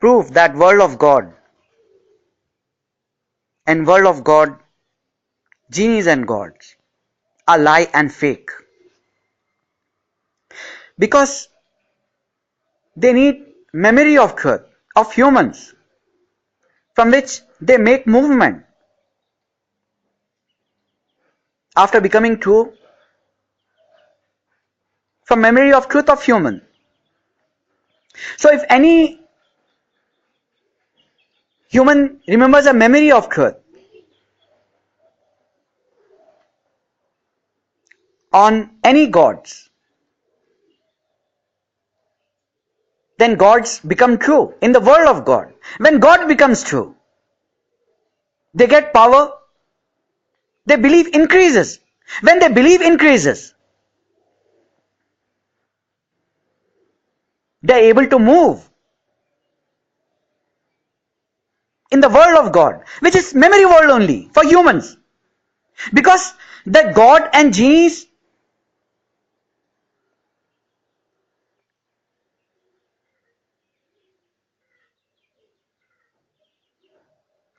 prove that world of God and world of God, genies and gods are lie and fake. Because they need memory of truth, of humans, from which they make movement. After becoming true, from memory of truth of human. So if any human remembers a memory of truth on any gods, then gods become true in the world of God. When God becomes true, they get power, their belief increases. When their belief increases, they are able to move in the world of God, which is memory world only for humans. Because the God and genies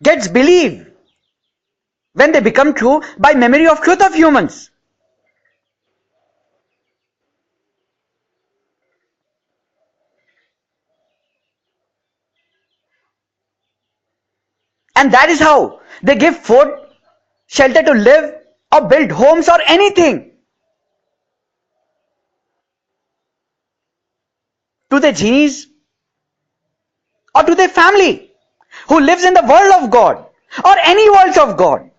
gets believed when they become true by memory of truth of humans. And that is how they give food, shelter to live, or build homes or anything to the genies or to their family who lives in the world of God or any worlds of God.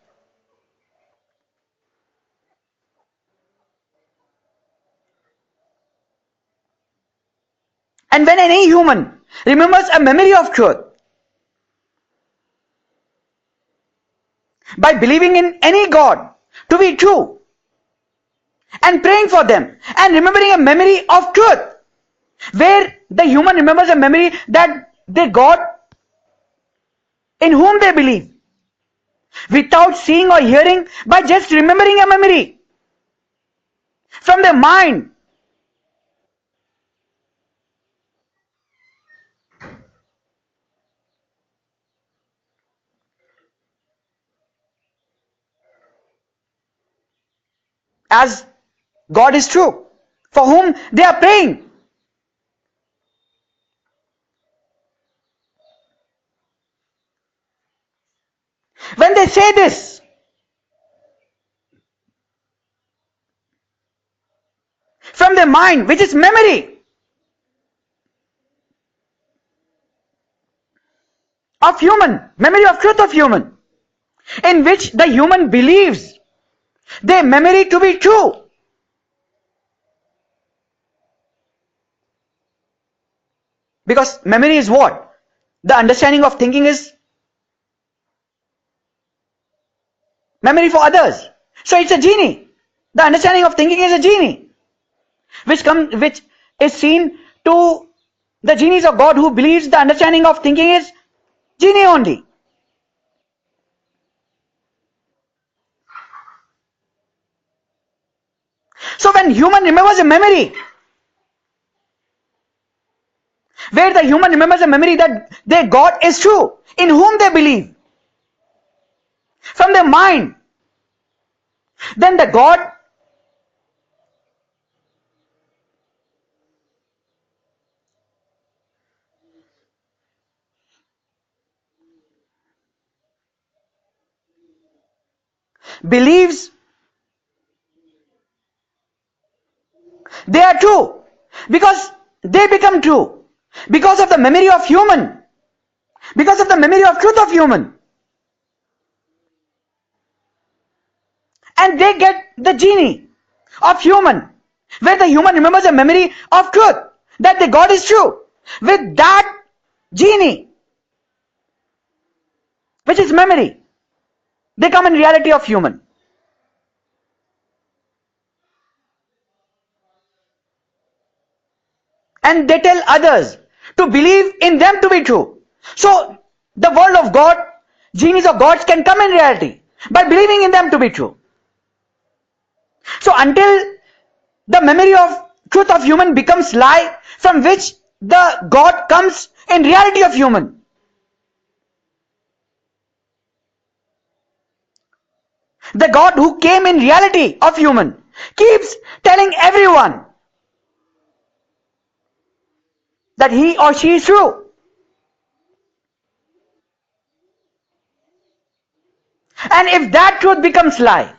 And when any human remembers a memory of truth by believing in any God to be true and praying for them and remembering a memory of truth, where the human remembers a memory that they God in whom they believe, without seeing or hearing, by just remembering a memory from their mind. As God is true, for whom they are praying. When they say this, from their mind, which is memory of human, memory of truth of human, in which the human believes their memory to be true. Because memory is what? The understanding of thinking is memory for others. So it's a genie. The understanding of thinking is a genie, which is seen to the genies of God who believes the understanding of thinking is genie only. So when human remembers a memory, where the human remembers a memory that their God is true, in whom they believe, from their mind, then the God believes they are true, because they become true, because of the memory of human, because of the memory of truth of human. And they get the genie of human, where the human remembers a memory of truth, that the God is true. With that genie, which is memory, they come in reality of human. And they tell others to believe in them to be true. So the world of God, genies of gods can come in reality by believing in them to be true. So until the memory of truth of human becomes lie, from which the God comes in reality of human. The God who came in reality of human keeps telling everyone that he or she is true. And if that truth becomes lie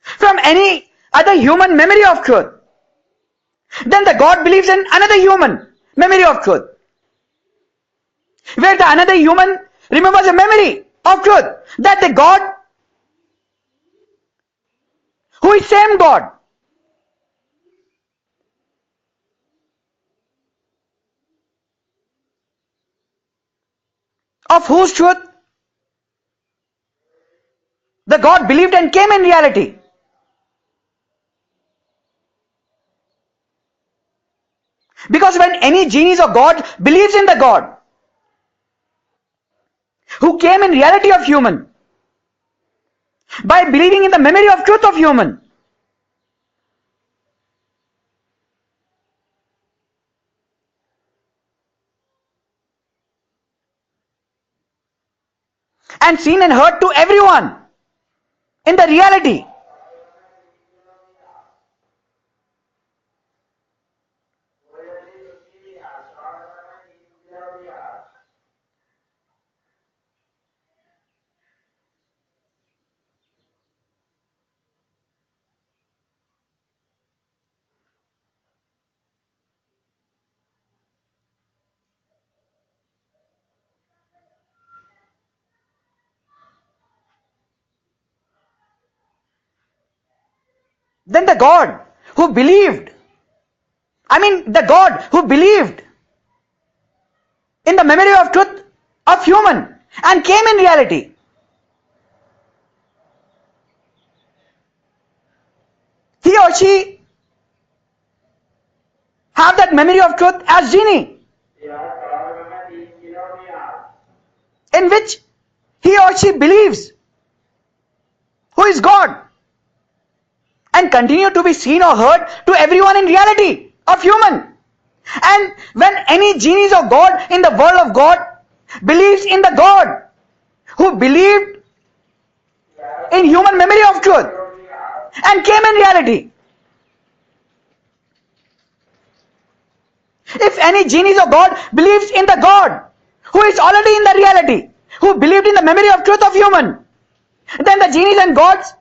from any other human memory of truth, then the God believes in another human memory of truth, where the another human remembers a memory of truth that the God who is same God of whose truth the God believed and came in reality. Because when any genies or God believes in the God who came in reality of human by believing in the memory of truth of human, and seen and heard to everyone in the reality, then the God who believed, the God who believed in the memory of truth of human and came in reality, he or she have that memory of truth as genie, in which he or she believes who is God and continue to be seen or heard to everyone in reality of human. And when any genies or God in the world of God believes in the God who believed in human memory of truth and came in reality, if any genies or God believes in the God who is already in the reality, who believed in the memory of truth of human, then the genies and gods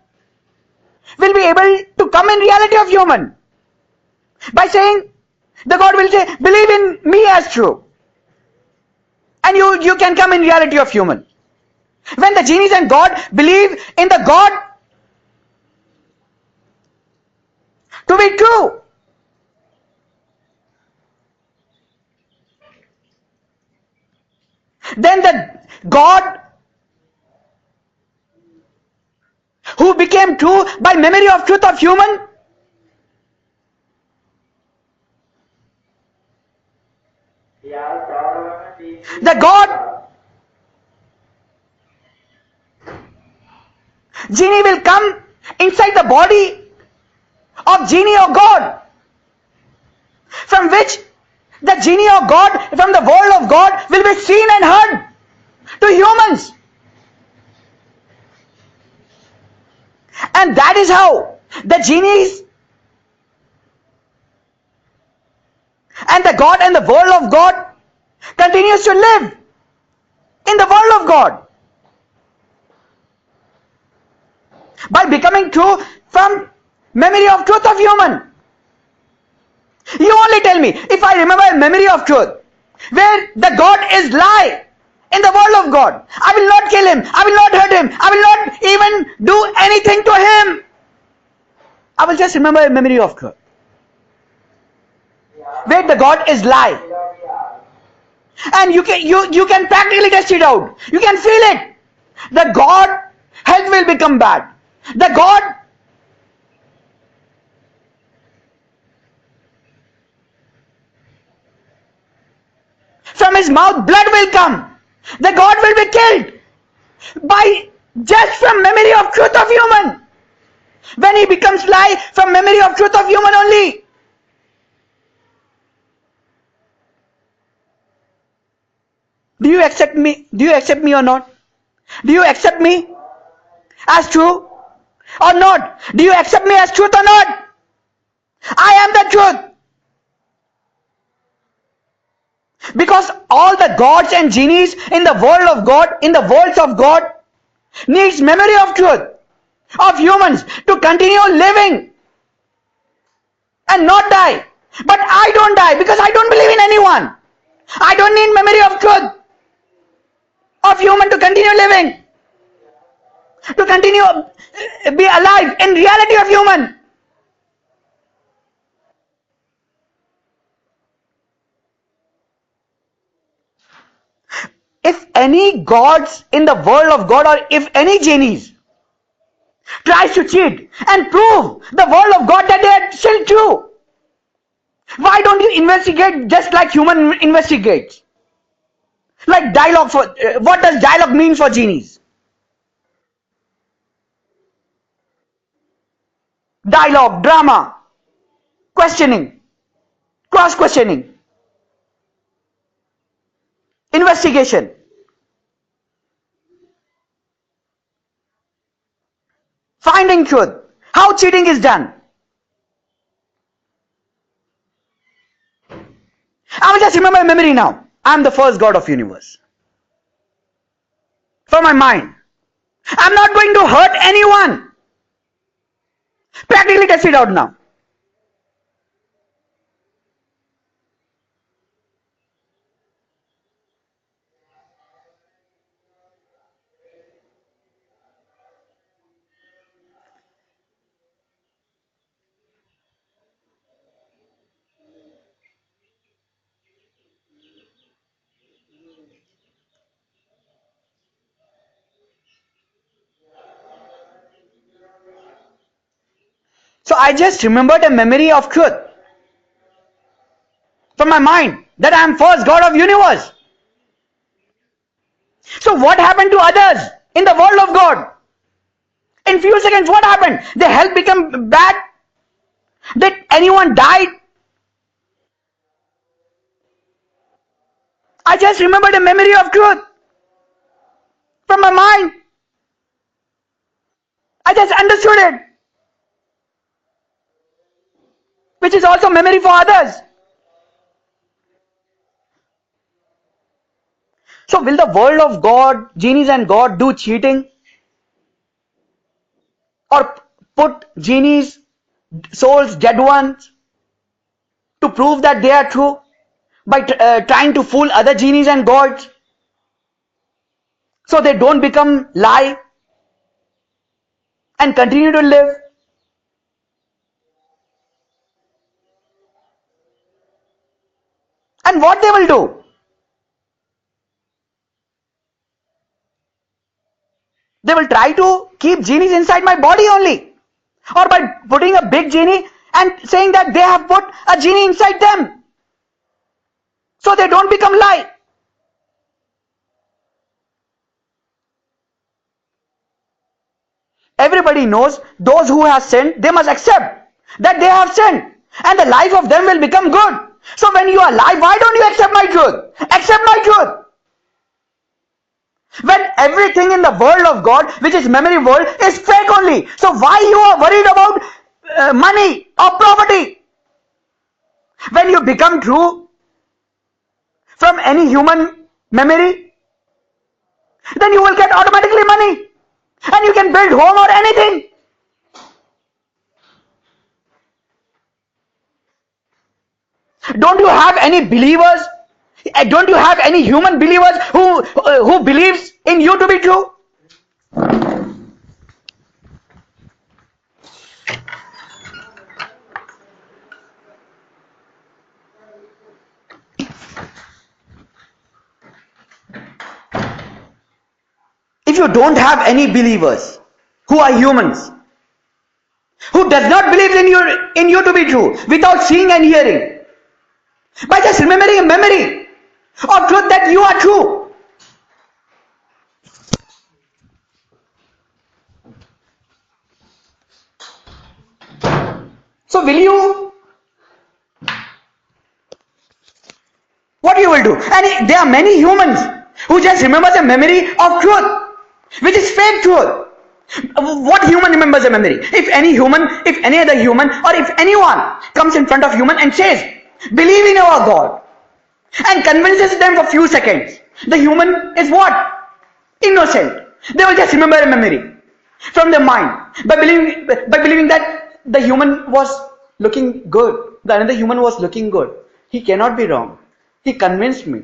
will be able to come in reality of human by saying, the God will say, believe in me as true, and you can come in reality of human. When the genies and God believe in the God to be true, then the God who became true by memory of truth of human, the God genie will come inside the body of genie or God, from which the genie or God from the world of God will be seen and heard to humans. And that is how the genies and the God and the world of God continues to live in the world of God by becoming true from memory of truth of human. You only tell me, if I remember a memory of truth where the God is lie in the world of God, I will not kill him, I will not hurt him, I will not even do anything to him. I will just remember a memory of truth where the God is lie. And you can practically test it out. You can feel it. The God health will become bad. The God from his mouth blood will come. The God will be killed by just from memory of truth of human. When he becomes lie from memory of truth of human only. Do you accept me? Do you accept me or not? Do you accept me as true or not? Do you accept me as truth or not? I am the truth. Because all the gods and genies in the world of God, in the worlds of God, needs memory of truth, of humans to continue living and not die. But I don't die because I don't believe in anyone. I don't need memory of truth, of human to continue living, to continue be alive in reality of human. If any gods in the world of God, or if any genies tries to cheat and prove the world of God that they are still true, why don't you investigate just like human investigates? Like dialogue for what does dialogue mean for genies? Dialogue, drama, questioning, cross questioning, investigation, finding truth. How cheating is done? I will just remember memory now. I am the first God of universe. For my mind, I'm not going to hurt anyone. Practically test it out now. So I just remembered a memory of truth from my mind that I am first God of universe. So what happened to others in the world of God? In few seconds, what happened? Their health became bad. Did anyone die? I just remembered a memory of truth from my mind. I just understood it, which is also memory for others. So will the world of God, genies and God do cheating? Or put genies, souls, dead ones to prove that they are true by trying to fool other genies and gods so they don't become lie and continue to live? And what they will do? They will try to keep genies inside my body only, or by putting a big genie and saying that they have put a genie inside them so they don't become lie. Everybody knows those who have sinned, they must accept that they have sinned and the life of them will become good. So when you are alive, why don't you accept my truth? Accept my truth. When everything in the world of God, which is memory world, is fake only. So why you are worried about money or property? When you become true from any human memory, then you will get automatically money and you can build home or anything. Don't you have any believers? Don't you have any human believers who believes in you to be true? If you don't have any believers who are humans, who does not believe in you to be true, without seeing and hearing, by just remembering a memory of truth that you are true, so will you, what you will do? And there are many humans who just remembers a memory of truth, which is fake truth. What human remembers a memory? If any human, if any other human, or if anyone comes in front of human and says, believe in our God, and convinces them for few seconds, the human is what? Innocent. They will just remember a memory from their mind by believing that the human was looking good, the another human was looking good. He cannot be wrong. He convinced me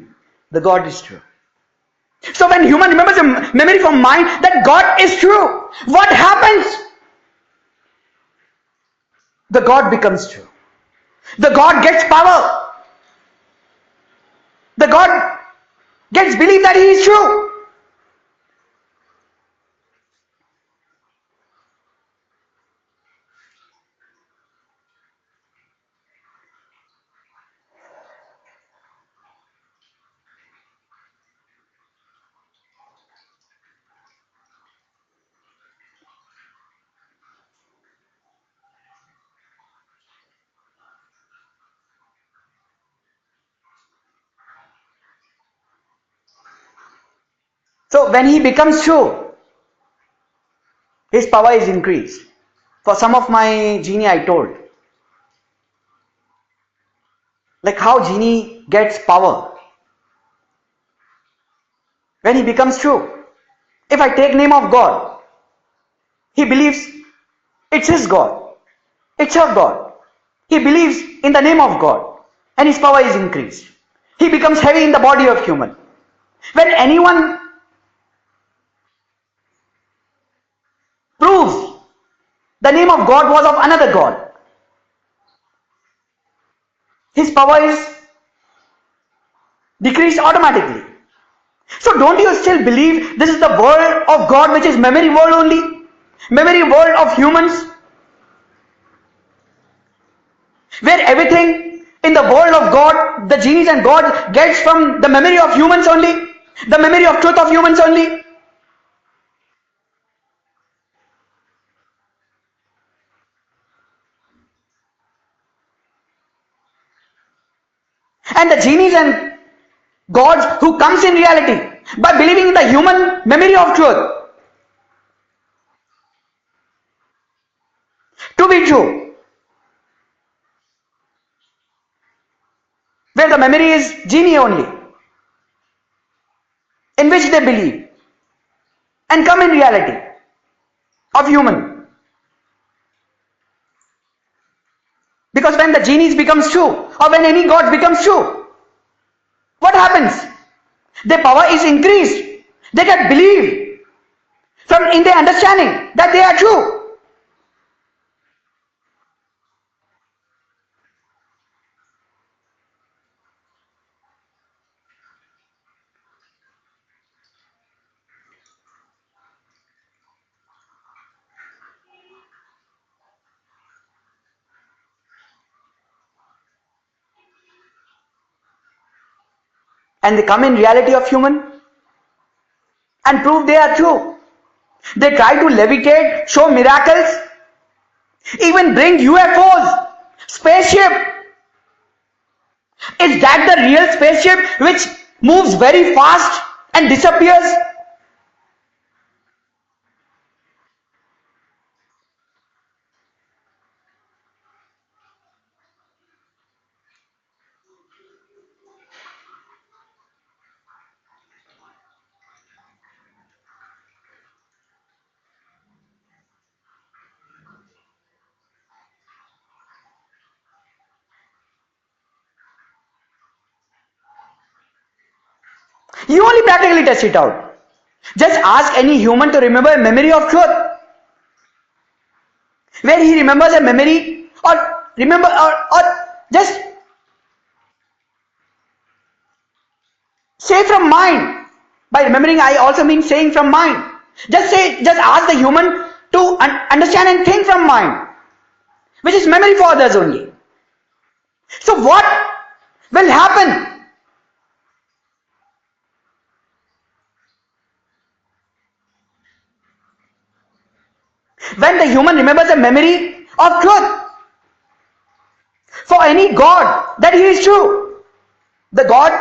the God is true. So when human remembers a memory from mind that God is true, what happens? The God becomes true. The God gets power. The God gets belief that He is true. So when He becomes true, His power is increased. For some of my genie I told, like how genie gets power when he becomes true. If I take name of God, he believes it's his God, it's her God. He believes in the name of God and his power is increased. He becomes heavy in the body of human. When anyone proves the name of God was of another God, his power is decreased automatically. So don't you still believe this is the world of God, which is memory world only? Memory world of humans, where everything in the world of God, the genies and God gets from the memory of humans only, the memory of truth of humans only. And the genies and gods who comes in reality by believing in the human memory of truth to be true, where the memory is genie only, in which they believe and come in reality of human. Because when the genies becomes true, or when any god becomes true, what happens? Their power is increased. They get believed from in their understanding that they are true. And they come in reality of human and prove they are true. They try to levitate, show miracles, even bring UFOs, spaceship. Is that the real spaceship which moves very fast and disappears? You only practically test it out. Just ask any human to remember a memory of truth, where he remembers a memory or just say from mind. By remembering, I also mean saying from mind. Just ask the human to understand and think from mind, which is memory for others only. So what will happen? When the human remembers a memory of truth for any God that he is true, the God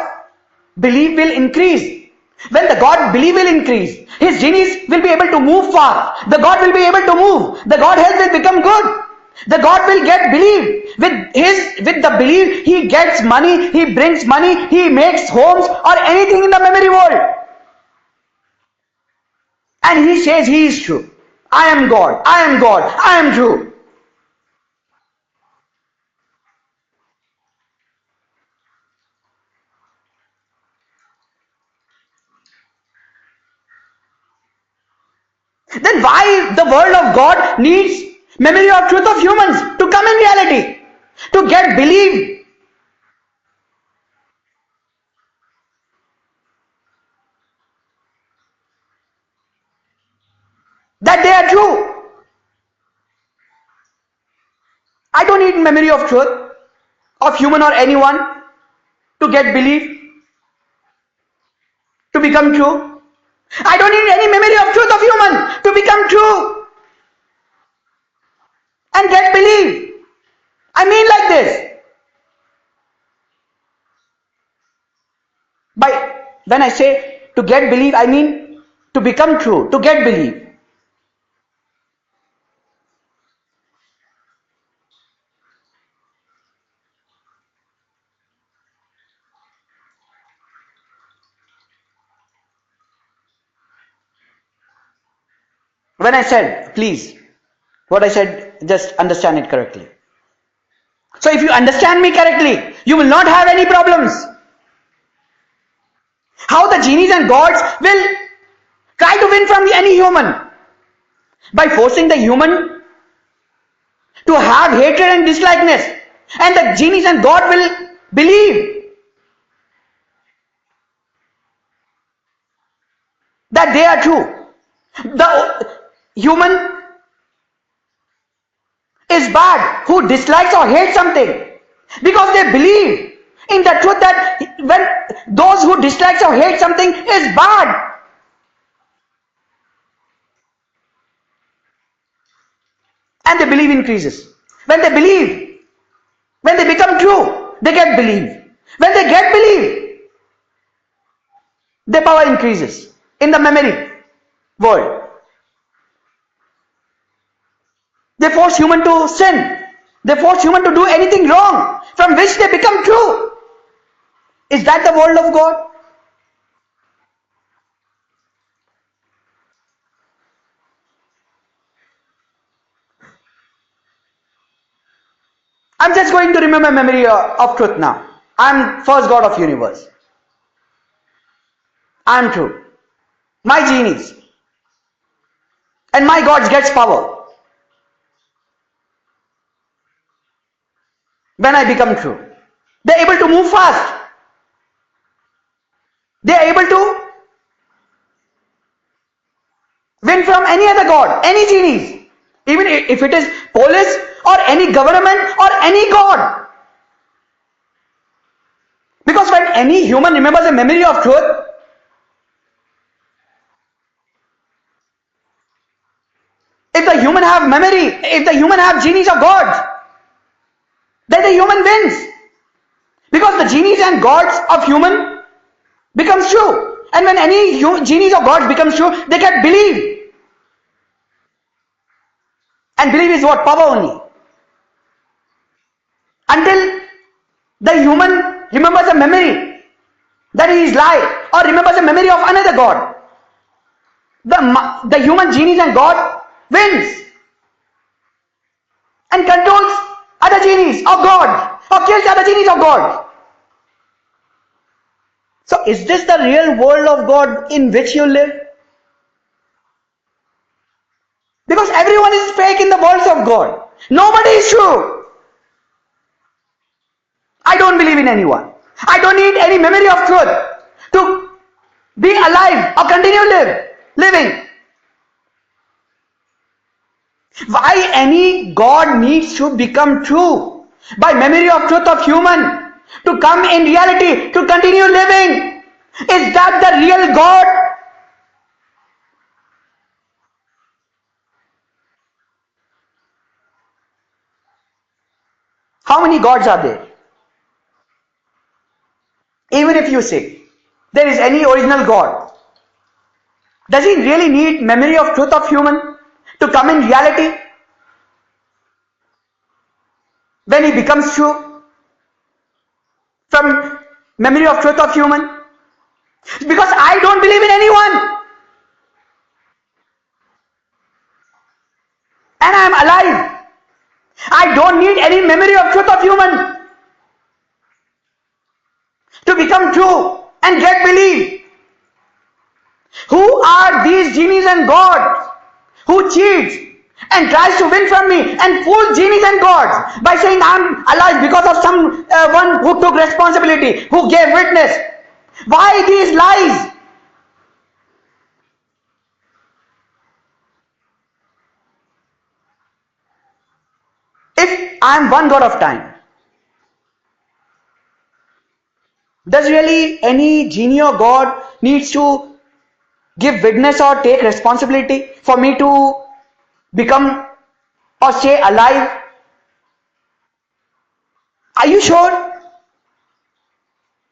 belief will increase. When the God belief will increase, his genies will be able to move fast. The God will be able to move. The God health will become good. The God will get belief. With the belief, he gets money, he brings money, he makes homes or anything in the memory world. And he says he is true. I am God. I am God. I am true. Then why the world of God needs memory of truth of humans to come in reality, to get belief that they are true. I don't need memory of truth of human or anyone to get belief, to become true. I don't need any memory of truth of human to become true and get belief. I mean like this. By when I say to get belief, I mean to become true, to get belief. When I said, please, what I said, just understand it correctly. So if you understand me correctly, you will not have any problems. How the genies and gods will try to win from any human by forcing the human to have hatred and dislikeness, and the genies and god will believe that they are true. The human is bad who dislikes or hates something because they believe in the truth that when those who dislikes or hate something is bad, and the belief increases. When they believe, when they become true, they get belief. When they get belief, their power increases in the memory world. They force human to sin. They force human to do anything wrong from which they become true. Is that the world of God? I'm just going to remember memory of truth now. I'm first God of universe. I'm true. My genies and my gods gets power when I become true. They're able to move fast. They're able to win from any other god, any genies. Even if it is police or any government or any god. Because when any human remembers a memory of truth, if the human have memory, if the human have genies or gods, then the human wins. Because the genies and gods of human becomes true. And when any genies or gods becomes true, they can believe. And belief is what? Power only. Until the human remembers a memory that he is lie, or remembers a memory of another god, the human genies and god wins and controls other genies of god, or kills other genies of god. So is this the real world of God in which you live? Because everyone is fake in the worlds of God. Nobody is true. I don't believe in anyone. I don't need any memory of truth to be alive or continue living. Why any God needs to become true by memory of truth of human to come in reality to continue living? Is that the real God? How many gods are there? Even if you say there is any original God, Does he really need memory of truth of human to come in reality when he becomes true from memory of truth of human? Because I don't believe in anyone and I am alive. I don't need any memory of truth of human to become true and get believed. Who are these genies and gods who cheats and tries to win from me and fool genies and gods by saying I'm alive because of some one who took responsibility, who gave witness? Why these lies? If I am one god of time, does really any genie or god needs to give witness or take responsibility for me to become or stay alive? Are you sure?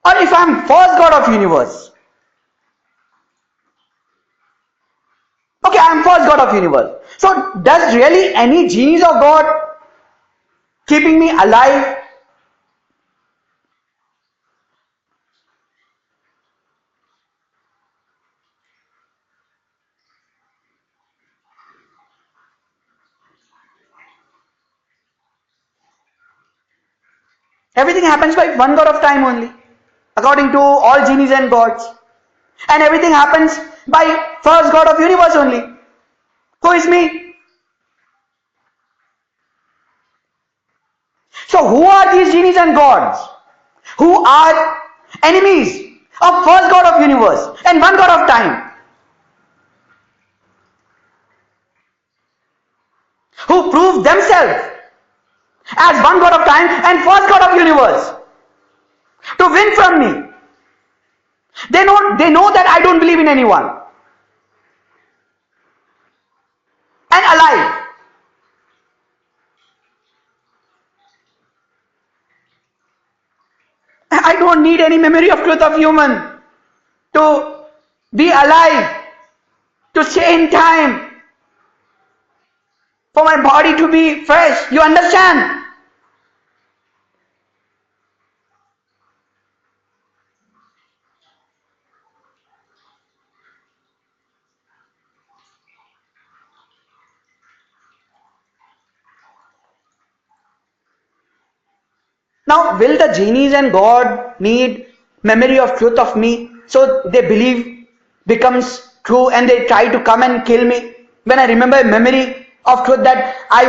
Or if I am first god of universe, okay, I am first god of universe. So does really any genies or god keeping me alive? Everything happens by one god of time only, according to all genies and gods. And everything happens by first god of universe only, who is me. So who are these genies and gods who are enemies of first god of universe and one god of time, who prove themselves as one god of time and first god of universe to win from me? They know that I don't believe in anyone and alive. I don't need any memory of truth of human to be alive, to stay in time, for my body to be fresh. You understand? Now, will the genies and God need memory of truth of me so they believe becomes true and they try to come and kill me? When I remember a memory of truth that I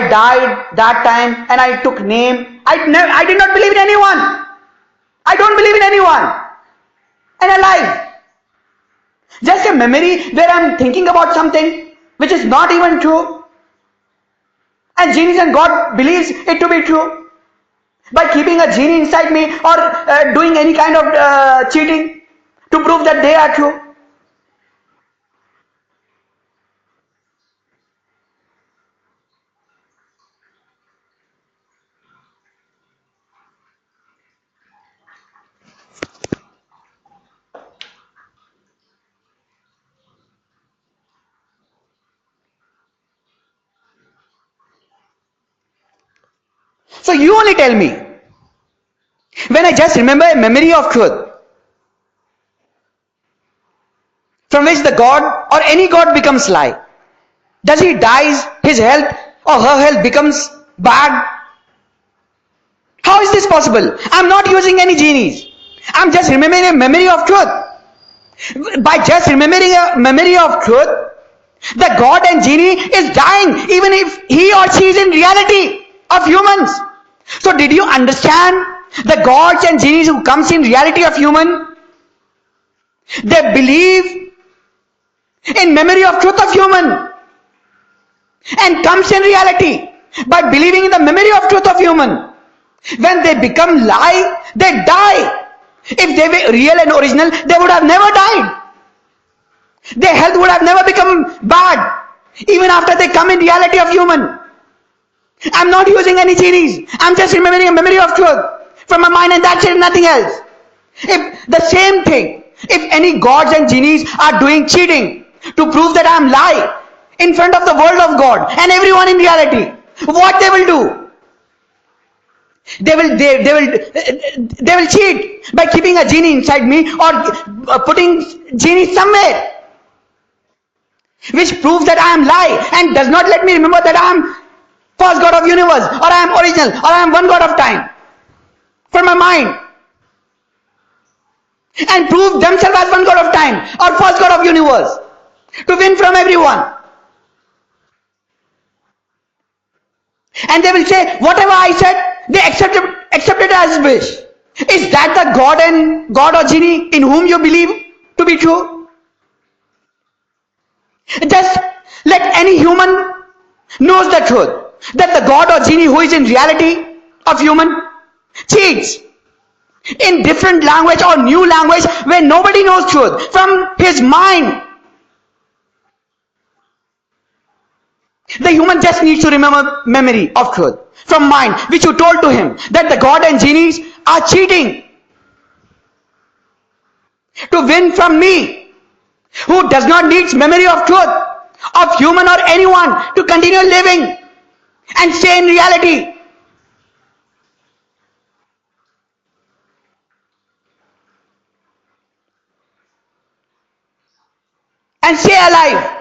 died that time and I took name. I did not believe in anyone. I don't believe in anyone. And alive. Just a memory where I'm thinking about something which is not even true. And genies and God believes it to be true. By keeping a genie inside me or doing any kind of cheating to prove that they are true. So you only tell me, when I just remember a memory of truth from which the God or any God becomes lie, does he dies, his health or her health becomes bad? How is this possible? I'm not using any genies. I'm just remembering a memory of truth. By just remembering a memory of truth, the God and genie is dying even if he or she is in reality of humans. So did you understand? The gods and genies who comes in reality of human, they believe in memory of truth of human and comes in reality by believing in the memory of truth of human. When they become lie, they die. If they were real and original, they would have never died. Their health would have never become bad even after they come in reality of human. I'm not using any genies. I'm just remembering a memory of truth from my mind, and that's it, nothing else. If the same thing If any gods and genies are doing cheating to prove that I am lying in front of the world of God and everyone in reality, what they will do? They will cheat by keeping a genie inside me or putting genie somewhere, which proves that I am lie and does not let me remember that I am first God of universe, or I am original, or I am one God of time from my mind, and prove themselves as one God of time or first God of universe to win from everyone. And they will say whatever I said, they accept it as wish. Is that the God or genie in whom you believe to be true? Just let any human knows the truth that the God or genie who is in reality of human cheats in different language or new language where nobody knows truth from his mind. The human just needs to remember memory of truth from mind, which you told to him that the God and genies are cheating to win from me, who does not need memory of truth of human or anyone to continue living and stay in reality. And stay alive.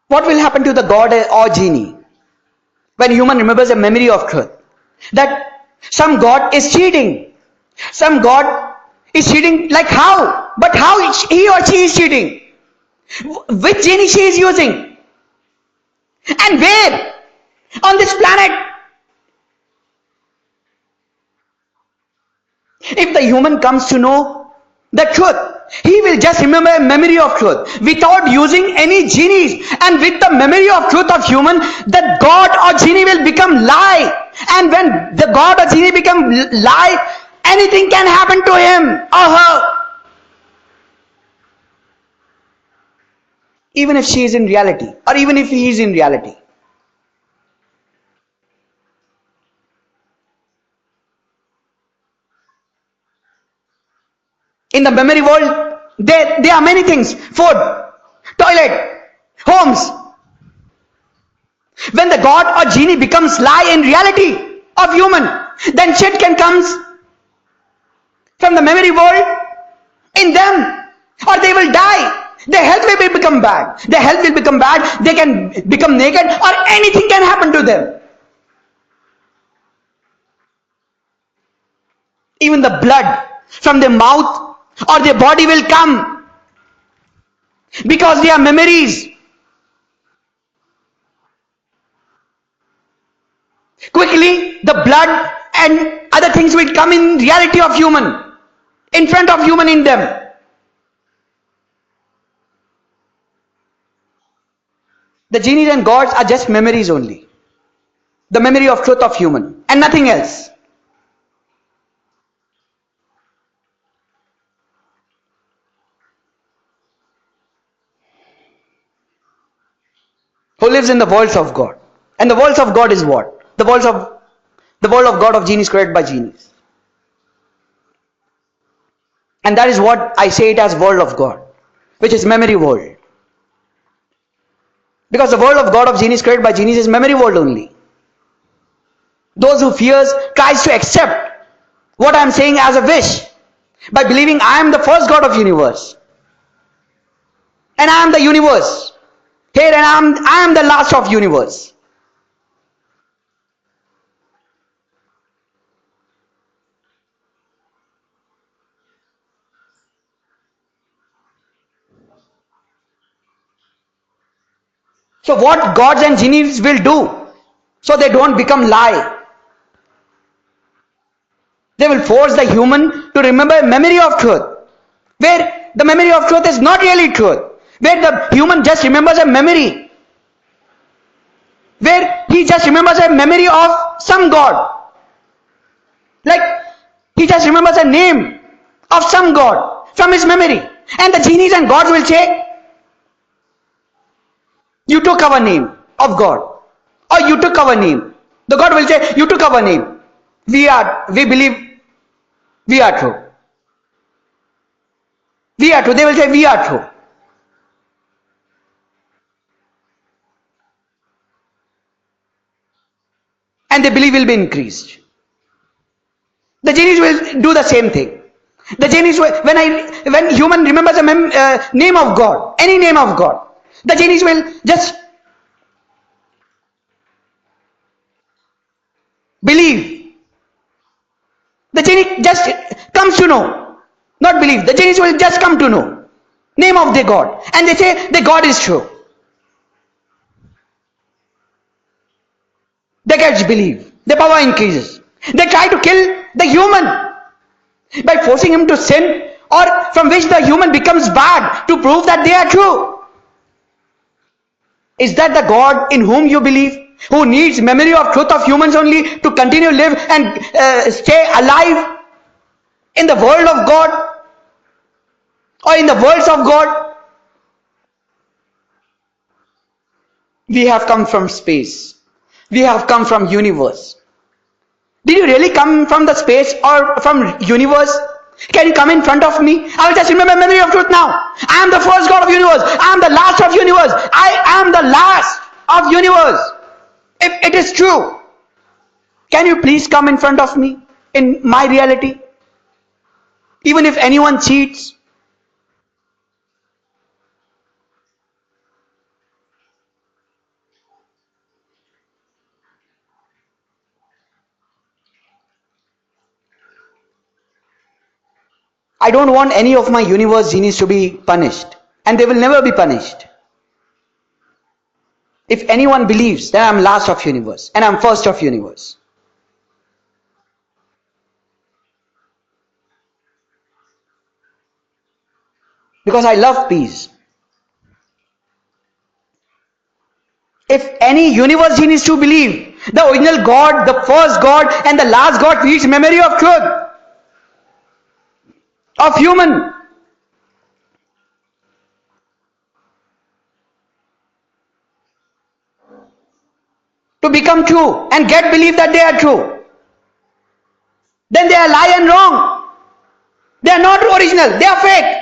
What will happen to the God or genie when human remembers a memory of truth? That some God is cheating. Some God is cheating, like how? But how he or she is cheating? Which genie she is using? And where? On this planet. If the human comes to know the truth, he will just remember a memory of truth without using any genies. And with the memory of truth of human, the God or genie will become lie. And when the God or genie become lie, anything can happen to him or her. Even if she is in reality, or even if he is in reality. In the memory world, there are many things: food, toilet, homes. When the God or genie becomes lie in reality of human, then shit can comes from the memory world in them, or they will die. Their health will become bad. Their health will become bad. They can become naked, or anything can happen to them. Even the blood from their mouth or their body will come because they are memories. Quickly, the blood and other things will come in reality of human, in front of human in them. The genies and gods are just memories only. The memory of truth of human and nothing else. Who lives in the worlds of God. And the worlds of God is what? The world of God of genies created by genies. And that is what I say it as world of God, which is memory world. Because the world of God of genies created by genies is memory world only. Those who fears tries to accept what I am saying as a wish by believing I am the first God of universe. And I am the universe. Here and I am the last of universe. So what gods and genies will do so they don't become lie? They will force the human to remember a memory of truth, where the memory of truth is not really truth, where the human just remembers a memory, where he just remembers a memory of some god. Like he just remembers a name of some god from his memory. And the genies and gods will say, you took our name of God. Or you took our name. The God will say, you took our name. We believe we are true. We are true. They will say, we are true. And the belief will be increased. The genies will do the same thing. The genies will, when human remembers a name of God, any name of God, the genies will just believe. The genie just comes to know, not believe. The genies will just come to know name of the God, and they say the God is true. They get believe. The power increases. They try to kill the human by forcing him to sin, or from which the human becomes bad to prove that they are true. Is that the God in whom you believe, who needs memory of truth of humans only to continue live and stay alive in the world of God or in the worlds of God? We have come from space. We have come from universe. Did you really come from the space or from universe? Can you come in front of me? I will just remember memory of truth now. I am the first God of universe. I am the last of universe. I am the last of universe. If it is true, can you please come in front of me in my reality? Even if anyone cheats, I don't want any of my universe genies to be punished. And they will never be punished. If anyone believes that I am last of universe and I am first of universe. Because I love peace. If any universe genies to believe the original God, the first God and the last God creates memory of truth, of human, to become true and get believe that they are true, then they are lie and wrong. They are not original, they are fake.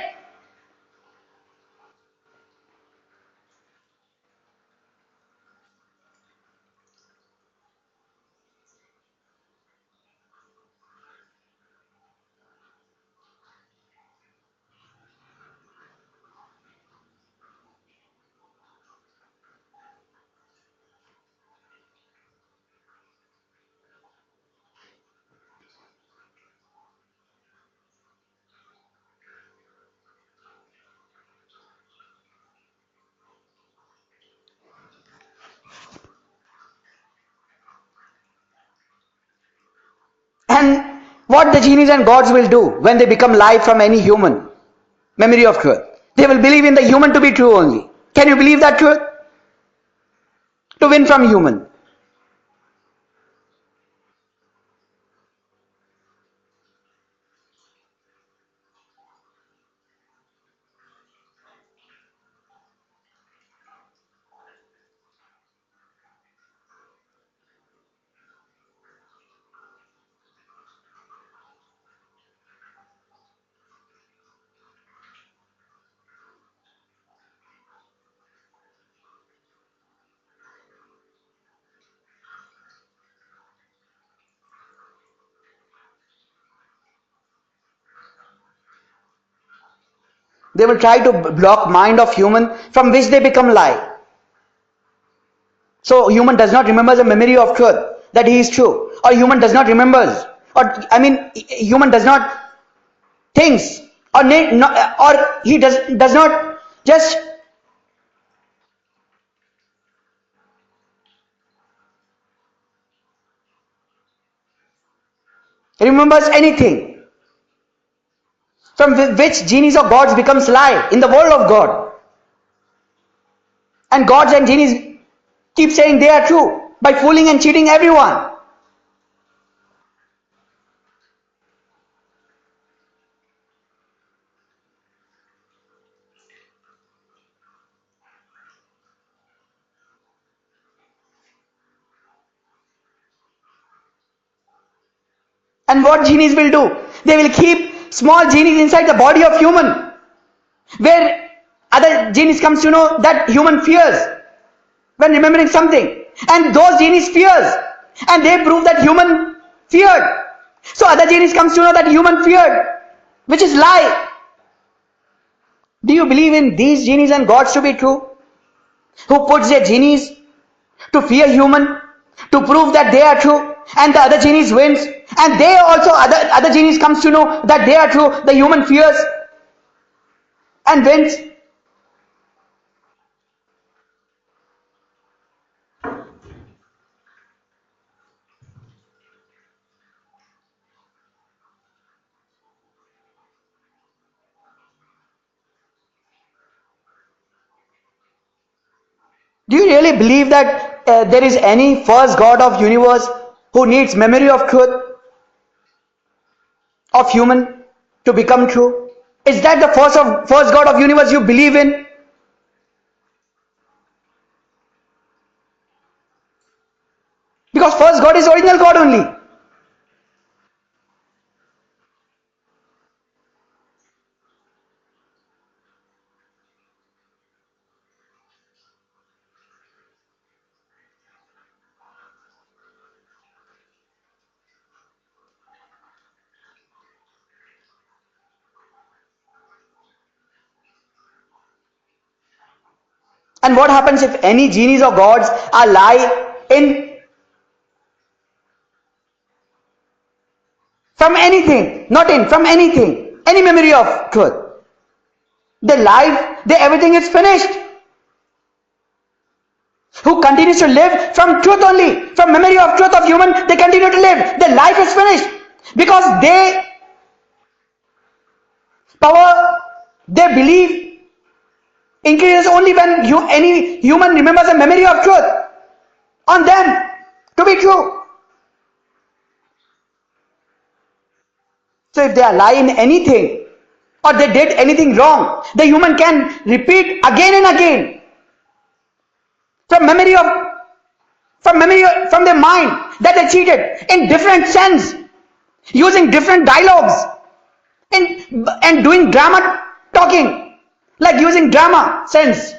And what the genies and gods will do when they become live from any human memory of truth, they will believe in the human to be true only. Can you believe that truth? To win from human. They will try to block mind of human from which they become lie. So human does not remember the memory of truth that he is true, or human does not remembers, or I mean human does not thinks, or he does not just remembers anything from which genies or gods becomes lie in the world of God. And gods and genies Keep saying they are true by fooling and cheating everyone. And what genies will do? They will keep small genies inside the body of human, where other genies comes to know that human fears when remembering something, and those genies fears, and they prove that human feared. So other genies comes to know that human feared, which is lie. Do you believe in these genies and gods to be true? Who puts their genies to fear human, to prove that they are true, and the other genies wins, and they also other genies comes to know that they are true, the human fears and wins. Do you really believe that there is any first god of universe who needs memory of truth of human to become true? Is that the first god of universe you believe in? Because first god is original god only. And what happens if any genies or gods are lie in from anything, not in, from anything, any memory of truth? Their life, their everything is finished. Who continues to live from truth only, from memory of truth of human, they continue to live. Their life is finished because they power, their belief increases only when any human remembers a memory of truth on them to be true. So if they are lying in anything or they did anything wrong, the human can repeat again and again from memory of from their mind that they cheated in different sense, using different dialogues and doing drama talking, like using drama sense.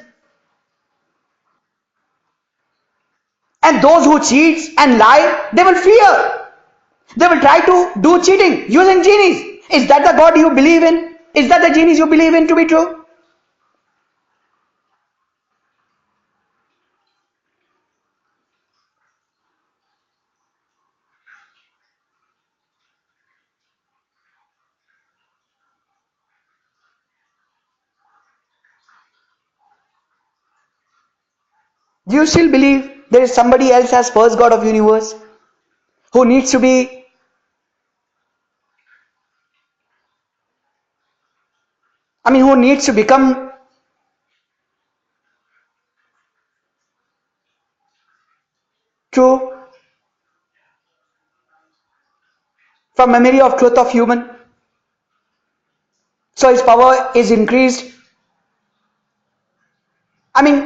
And those who cheats and lie, they will fear. They will try to do cheating using genies. Is that the God you believe in? Is that the genies you believe in to be true? Do you still believe there is somebody else as first God of universe who needs to be, who needs to become true from memory of truth of human? So his power is increased.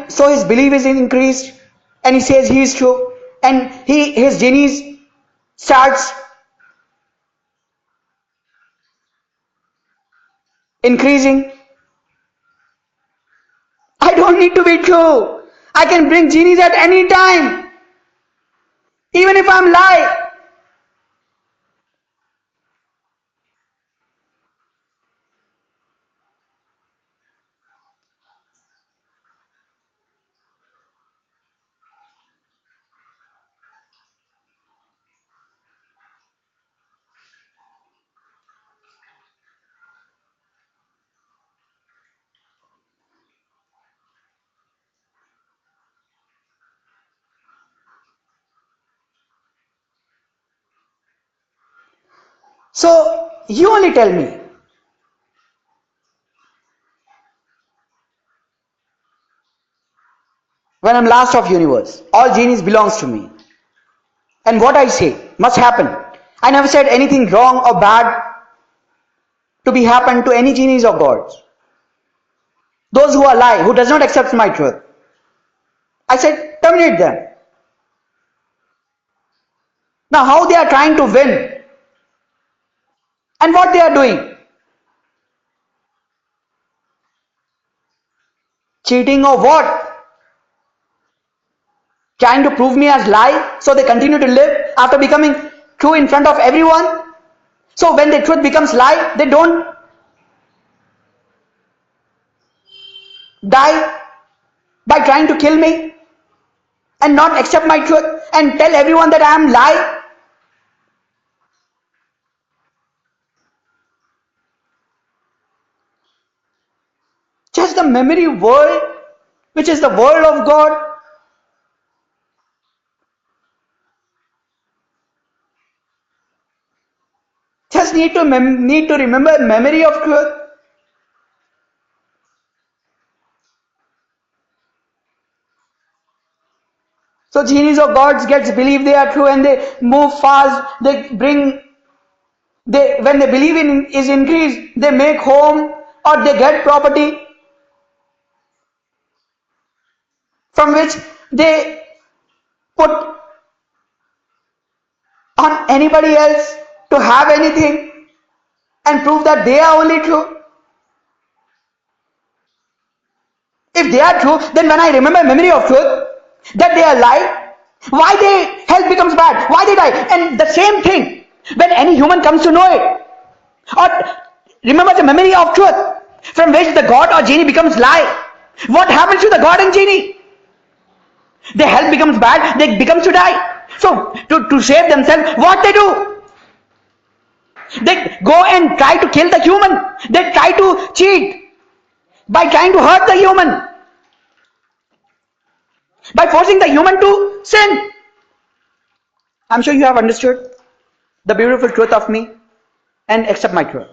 So his belief is increased, and he says he is true, and his genies starts increasing. I don't need to be true. I can bring genies at any time, even if I'm lying. So you only tell me, when I'm last of universe. All genies belongs to me. And what I say must happen. I never said anything wrong or bad to be happen to any genies or gods. Those who are lie, who does not accept my truth. I said terminate them. Now how they are trying to win and what they are doing? Cheating or what? Trying to prove me as lie so they continue to live after becoming true in front of everyone. So when the truth becomes lie, they don't die by trying to kill me and not accept my truth and tell everyone that I am lie. Just the memory world, which is the world of God, just need to remember memory of truth. So genies or gods gets believe they are true and they move fast. They bring they when they believe in is increased, they make home or they get property from which they put on anybody else to have anything and prove that they are only true. If they are true, then when I remember memory of truth, that they are lie, why their health becomes bad, why they die, and the same thing when any human comes to know it, or remember the memory of truth, from which the god or genie becomes lie. What happens to the god and genie? Their health becomes bad, they become to die. So to save themselves, what they do? They go and try to kill the human. They try to cheat by trying to hurt the human, by forcing the human to sin. I'm sure you have understood the beautiful truth of me and accept my truth.